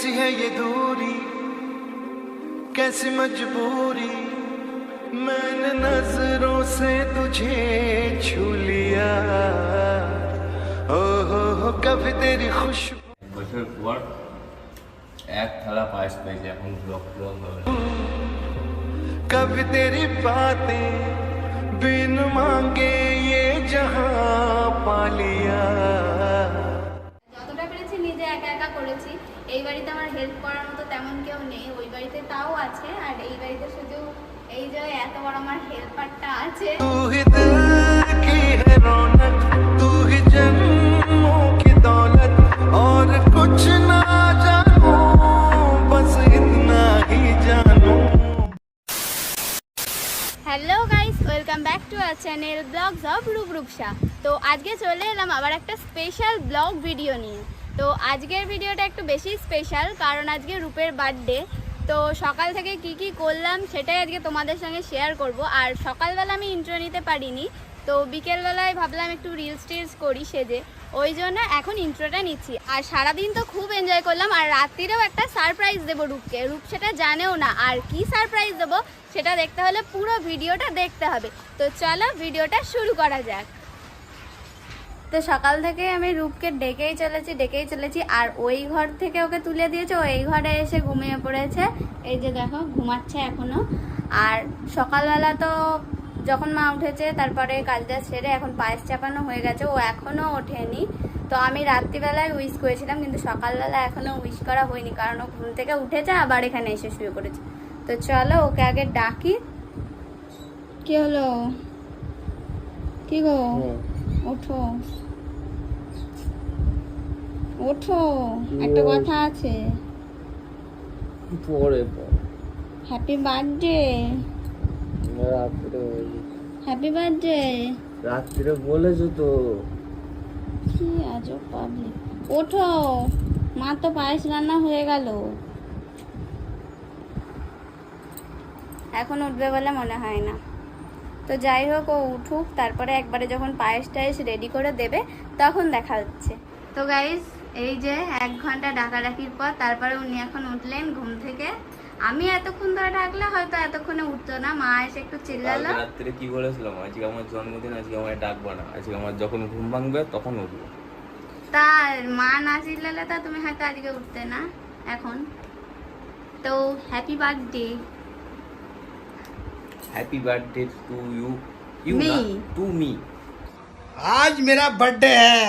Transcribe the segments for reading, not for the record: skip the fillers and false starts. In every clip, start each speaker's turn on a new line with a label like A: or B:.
A: कैसी है ये दूरी, कैसी मजबूरी, मैंने नजरों से तुझे छू लिया। ओ हो कभी तेरी खुशबू।
B: বছর পর এক থালা পায়েস পেয়েছি, এখন ব্লগ হবে।
A: कभी तेरी बातें बिन मांगे ये जहां पा लिया।
C: যতটা পেরেছি নিজে একা একা করেছি। এই বাড়িতে আমার হেল্প করার মতো তেমন কেউ নেই, ওই বাড়িতে তাও আছে, আর এই বাড়িতে শুধু এই যে এত বড় আমার হেল্পারটা আছে।
A: तू ही दिल की है रौनक, तू ही जन्मों की दौलत, और कुछ ना जानू बस इतना ही जानू।
C: Hello guys, welcome back to our channel blogs of Ruprupsa. তো আজকে চলে এলাম আবার একটা স্পেশাল ব্লগ ভিডিও নিয়ে। তো আজকের ভিডিওটা একটু বেশি স্পেশাল, কারণ আজকে রূপের বার্থডে। তো সকাল থেকে কি কি করলাম সেটাই আজকে তোমাদের সঙ্গে শেয়ার করব। আর সকালবেলা আমি ইন্ট্রো নিতে পারিনি, তো বিকেলবেলায় ভাবলাম একটু রিলস টিলস করি সেজে, ওই জন্য এখন ইন্ট্রোটা নিচ্ছি। আর সারাদিন তো খুব এনজয় করলাম, আর রাত্রিরেও একটা সারপ্রাইজ দেবো রূপকে। রূপ সেটা জানেও না, আর কি সারপ্রাইজ দেবো সেটা দেখতে হলে পুরো ভিডিওটা দেখতে হবে। তো চলো ভিডিওটা শুরু করা যাক। তো সকাল থেকে আমি রূপকে ডেকেই চলেছি, আর ওই ঘর থেকে ওকে তুলে দিয়েছে, ও এই ঘরে এসে ঘুমিয়ে পড়েছে। এই যে দেখো ঘুমাচ্ছে এখনো। আর সকালবেলা তো যখন মা উঠেছে তারপরে কাজটা সেরে এখন পায়েস চাপানো হয়ে গেছে, ও এখনো ওঠেনি। তো আমি রাত্রিবেলায় উইশ করেছিলাম, কিন্তু সকালবেলা এখনো উইশ করা হয়নি, কারণ ও ঘুম থেকে উঠেছে আবার এখানে এসে শুয়ে পড়েছে। তো চলো ওকে আগে ডাকি। কি হলো? কি গো, ওঠো ওঠো, একটা কথা আছে।
B: পরে
C: হ্যাপি বার্থডে। হ্যাপি বার্থডে
B: রাত্রিরে বলেছো তো।
C: কি আজব পাবলিক। ওঠো, মা তো পায়েস রান্না হয়ে গেল। এখন উঠবে বলে মনে হয় না। তো যাই হোক, ও উঠুক, তারপরে একবারে যখন পায়েস টায়েস রেডি করে দেবে তখন দেখা হচ্ছে। তো গাইস, এই যে 1 ঘন্টা ডাকাডাকির পর তারপরে উনি এখন উঠলেন ঘুম থেকে। আমি এতক্ষণ ধরে ডাকলে হয়তো এতক্ষণে উঠতো না। মা এসে একটু চিল্লালো।
B: রাত্রে কি বলেছিলাম, আজকে আমার জন্মদিন, আজকে আমায় ডাকবো না, আজকে আমার যখন ঘুম ভাঙবে তখন উঠবো।
C: তার মা না চিল্লালে তা তুমি হয়তো আজকে উঠতে না এখন। তো happy birthday.
B: Happy birthday to you, you
C: Me.
B: ना टू मी।
D: आज मेरा बर्थडे है।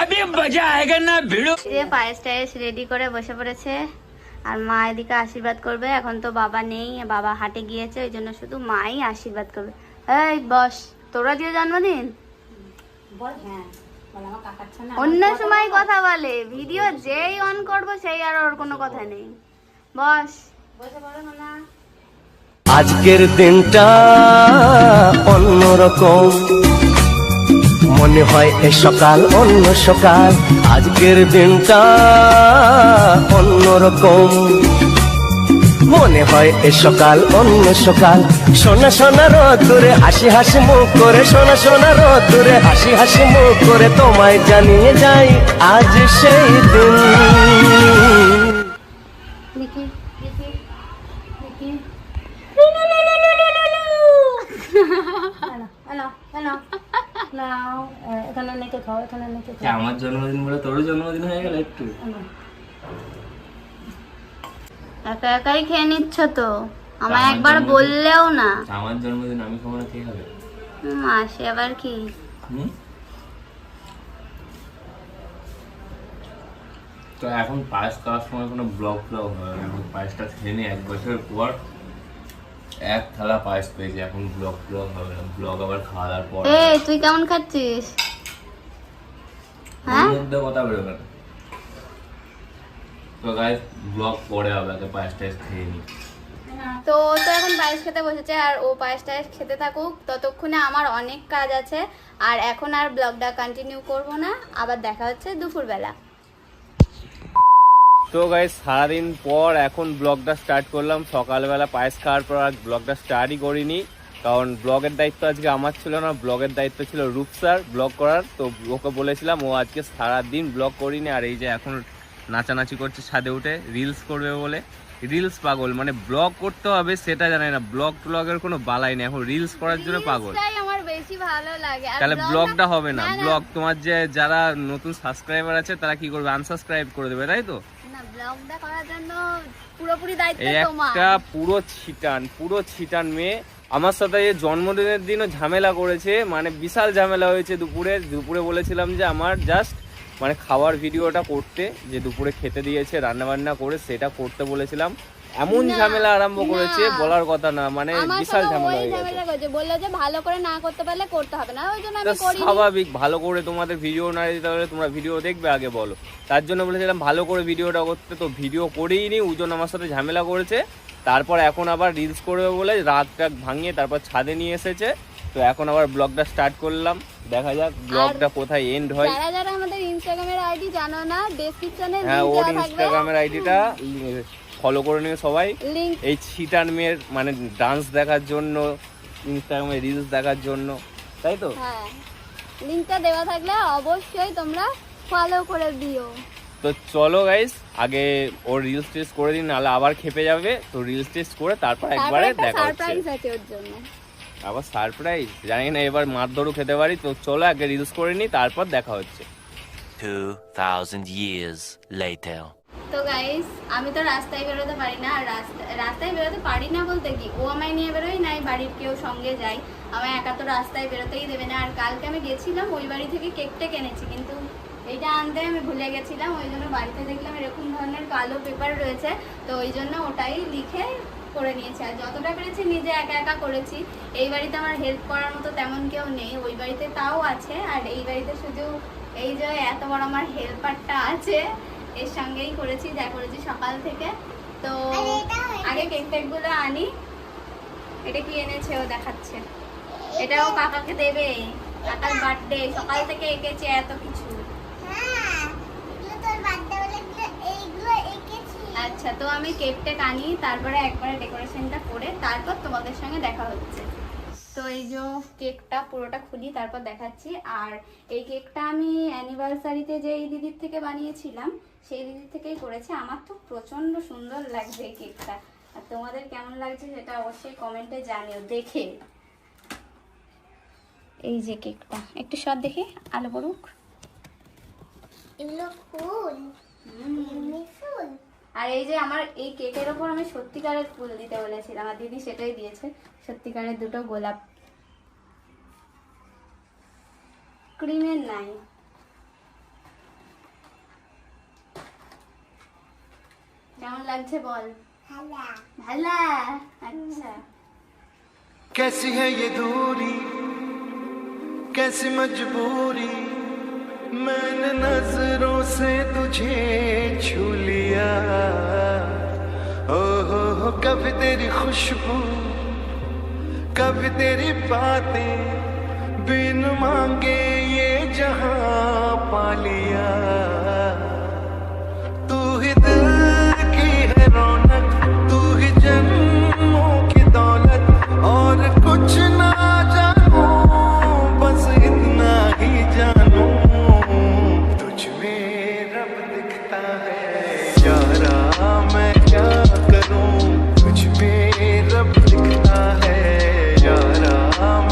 D: अभी मजा आएगा ना भिड़ो।
C: এই যে পায়েস টায়েস রেডি করে বসে পড়েছে, আর মা এদিকে আশীর্বাদ করবে। এখন তো বাবা নেই, বাবা হাটে গিয়েছে, ওই জন্য শুধু মাই আশীর্বাদ করবে। এই বস, তোরা দিয়ে জন্মদিন। অন্য সময় কথা বলে, ভিডিও যেই অন করবো সেই আর ওর কোনো কথা নেই। বস, বসে পড়ো না।
E: আজকের দিনটা অন্যরকম, মনে হয় এ সকাল অন্য সকাল। আজকের দিনটা অন্যরকম, মনে হয় এ সকাল অন্য সকাল। সোনা সোনা রোদ্দুরে হাসি হাসি মুখ করে, সোনা সোনা রোদ্দুরে হাসি হাসি মুখ করে তোমায় জানিয়ে যাই আজ সেই দিন।
C: দেখি দেখি দেখি।
B: আমার জন্মদিন বলে তোর জন্মদিন হয়ে গেল একটু।
C: একা একাই খেয়ে নিচ্ছ তো, আমায় একবার বললেও না।
B: আমার জন্মদিন আমি খাবো না, কে খাবে?
C: মাসে আবার কি?
B: তো এখন পায়েস খাওয়ার সময় কোনো ব্লগ হবে না, এখন পায়েসটা খেয়ে নিই। 1 বছর পর এক থালা পায়েস পেয়েছি, এখন ব্লগ হবে না, ব্লগ আবার খাওয়ার পর।
C: তুই কেমন খাচ্ছিস? হ্যাঁ,
B: মধ্যে কথা বেরোবে না। তো গাইস, ব্লগ পরে হবে, তো পায়েস টায়েস খেয়ে নিই।
C: তো ও তো এখন পায়েস খেতে বসেছে, আর ও পায়েস টায়েস খেতে থাকুক, ততক্ষণে আমার অনেক কাজ আছে। আর এখন আর ব্লগটা কন্টিনিউ করব না, আবার দেখা হচ্ছে দুপুরবেলা।
B: তো গাইস, সারাদিন পর এখন ব্লগটা স্টার্ট করলাম। সকালবেলা পায়েস খাওয়ার পর আর ব্লগটা স্টার্টই করিনি, কারণ ব্লগের দায়িত্ব আজকে আমার ছিল না, ব্লগের দায়িত্ব ছিল রূপ স্যার ব্লগ করার। তো ওকে বলেছিলাম, ও আজকে সারাদিন ব্লগ করিনি। আর এই যে এখন নাচানাচি করছে ছাদে উঠে রিলস করবে বলে। রিলস পাগল, মানে ব্লগ করতে হবে সেটা জানে না, ব্লগের কোনো বালাই নেই, এখন রিলস করার জন্য পাগল।
C: রিলসটাই আমার বেশি ভালো লাগে। আর
B: তাহলে ব্লগটা হবে না,
C: না,
B: ব্লগ তোমার যে যারা নতুন সাবস্ক্রাইবার আছে তারা কি করবে, আনসাবস্ক্রাইব করে দেবে, তাই তো?
C: না, ব্লগটা করার জন্য পুরোপুরি দায়িত্ব
B: এই
C: তোমার।
B: একটা পুরো ছিটান মেয়ে আমার সাথে এই জন্মদিনের দিনও ঝামেলা করেছে, মানে বিশাল ঝামেলা হয়েছে। দুপুরে বলেছিলাম যে আমার জাস্ট মানে খাওয়ার ভিডিওটা করতে, যে দুপুরে খেতে দিয়েছে রান্না বান্না করে সেটা করতে বলেছিলাম, এমন
C: না,
B: ঝামেলা আরম্ভ করেছে
C: না।
B: বলার কথা না, মানে
C: আমার
B: বিশাল
C: সঙ্গে
B: ঝামেলা
C: ওই
B: হয়ে গেছে।
C: ঝামেলা করেছে, বললো যে ভালো করে না করতে পারলে করতে হবে না, ওই জন্য
B: তা
C: আমি করিনি।
B: স্বাভাবিক, ভালো করে তোমাদের ভিডিও না দিতে পারলে তোমরা ভিডিও দেখবে আগে বলো, তার জন্য বলেছিলাম ভালো করে ভিডিওটা করতে, তো ভিডিও করেই নি, ওজন আমার সাথে ঝামেলা করেছে। তারপর এখন আবার রিলস করবে বলে রাতটা ভাঙিয়ে তারপর ছাদে নিয়ে এসেছে, তো এখন আবার ব্লগটা স্টার্ট করলাম, দেখা যাক ব্লগটা কোথায় এন্ড হয়।
C: যারা আমাদের ইনস্টাগ্রামের আইডি জানো না, ডেসক্রিপশনে
B: হ্যাঁ,
C: লিংক
B: ওর
C: দেওয়া থাকবে,
B: ইনস্টাগ্রামের আইডিটা ফলো করে নিও সবাই।
C: লিংক।
B: এই ছিটান মেয়ের মানে ডান্স দেখার জন্য, ইনস্টাগ্রামে রিলস দেখার জন্য, তাই তো?
C: হ্যাঁ, লিংকটা দেওয়া থাকলে অবশ্যই তোমরা ফলো করে দিও।
B: তো চলো গাইস, আগে ওর রিলস টেস্ট করে দিন, নাহলে আবার খেপে যাবে, তো রিলস টেস্ট করে তারপর একবারে
C: একটা
B: দেখা হচ্ছে।
C: সারপ্রাইজ আছে ওর জন্য।
B: আবার সারপ্রাইজ জানি না, এবার মারধরও খেতে পারি, তো চলো আগে রিলস করে নি তারপর দেখা হচ্ছে।
F: 2000 years later.
C: তো গাইস, আমি তো রাস্তায় বেরোতে পারি না, আর রাস্তায় বেরোতে পারি না বলতে কি, ও আমায় নিয়ে বেরোই নাই, বাড়ির কেউ সঙ্গে যাই, আমায় একা তো রাস্তায় বেরোতেই দেবে না। আর কালকে আমি গেছিলাম ওই বাড়ি থেকে কেকটা কিনেছি, কিন্তু এইটা আনতে আমি ভুলে গেছিলাম, ওই জন্য বাড়িতে দেখলাম এরকম ধরনের কালো পেপার রয়েছে, তো ওই জন্য ওটাই লিখে করে নিয়েছি। আর যতটা পেরেছি নিজে একা একা করেছি, এই বাড়িতে আমার হেল্প করার মতো তেমন কেউ নেই, ওই বাড়িতে তাও আছে, আর এই বাড়িতে শুধু এই যে এত বড় আমার হেল্পারটা আছে, এর সঙ্গেই করেছি, যা করেছি সকাল থেকে। তো আগে কেক টেকগুলো আনি। এটা কি এনেছে ও দেখাচ্ছে, এটাও কাকাকে দেবে, কাকার বার্থডে, সকাল থেকে এঁকেছে এত কিছু। আচ্ছা, তো আমি কেকটা আনি, তারপরে একবারে ডেকোরেশনটা করে তারপর তোমাদের সঙ্গে দেখা হচ্ছে। তো এই যে কেকটা পুরোটা খুলি তারপর দেখাচ্ছি। আর এই কেকটা আমি অ্যানিভার্সারিতে যে এই দিদির থেকে বানিয়েছিলাম, সেই দিদির থেকেই করেছি। আমার তো প্রচণ্ড সুন্দর লাগছে এই কেকটা, আর তোমাদের কেমন লাগছে সেটা অবশ্যই কমেন্টে জানিও দেখে। এই যে কেকটা একটু সব দেখে আলো পড়ুক।
G: এগুলো ফুল, এমনি ফুল।
C: আর এই যে আমার এই কেকের ওপর আমি সত্যিকারের ফুল দিতে বলেছিলাম, আর দিদি সেটাই দিয়েছে, সত্যিকারের দুটো গোলাপ। ক্রিমের নাই। কেমন লাগছে বল?
G: ভালো।
C: ভালো। আচ্ছা,
A: कैसी है ये दूरी, कैसी मजबूरी, मैंने नजरों से तुझे छू लिया। ओ हो, कभी तेरी खुशबू, कभी तेरी बातें, बिन मांगे ये जहां पा लिया। तू ही दिल की है रौनक, तू ही जन्मों की दौलत, और कुछ ना जानू, बस इतना ही जानू, तुझ में रब दिखता है यारा, मैं क्या करूं, तुझ में रब दिखता है यारा,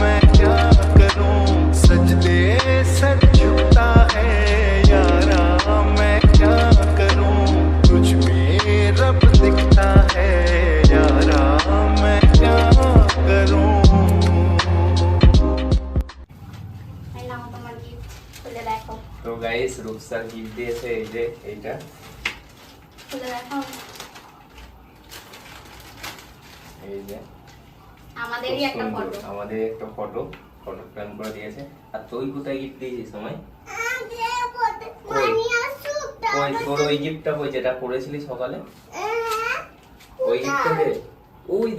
A: मैं क्या करूं, सजदे सच झुकता है यारा, मैं क्या करूं, तुझ में रब दिखता है यारा, मैं क्या करूं।
C: এই নাও তোমার গিফট, খুলে দেখো,
B: তো গাইস, রূপসার গিফট দিয়েছে এই যে এইটা,
C: খুলে দেখো।
B: এই যে
C: আমাদেরই একটা ফটো।
B: আমাদের একটা ফটো ফ্রেম করে দিয়েছে। আর তুই কোথায় গিফট দিয়েছিস আমায়? ওই তোর ওই গিফটটা কই, যেটা করেছিলি সকালে, ওই গিফটটা দে, ওই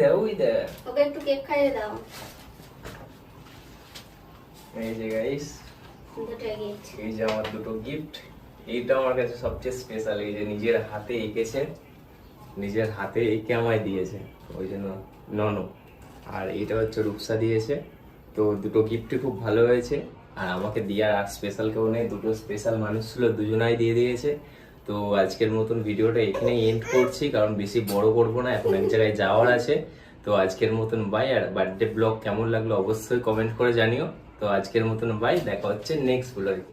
B: দে।
C: ওকে একটু কেক খাইয়ে দাও।
B: এই যে গাইস,
C: দুটো গিফট।
B: এই যে আমার দুটো গিফট। এইটা আমার কাছে সবচেয়ে স্পেশাল, এই যে নিজের হাতে এঁকেছে, নিজের হাতে এঁকে আমায় দিয়েছে, ওই জন্য ননো। আর এটা হচ্ছে রূপসা দিয়েছে। তো দুটো গিফটই খুব ভালো হয়েছে, আর আমাকে দেওয়ার আর স্পেশাল কেউ নেই, দুটো স্পেশাল মানুষ ছিল, দুজনাই দিয়ে দিয়েছে। তো আজকের মতন ভিডিওটা এখানে এন্ড করছি, কারণ বেশি বড় করব না, এখন এক জায়গায় যাওয়ার আছে। তো আজকের মতন বাই। আর বার্থডে ব্লগ কেমন লাগলো অবশ্যই কমেন্ট করে জানিও। তো আজকের মতন বাই, দেখা হচ্ছে নেক্সট ব্লগে।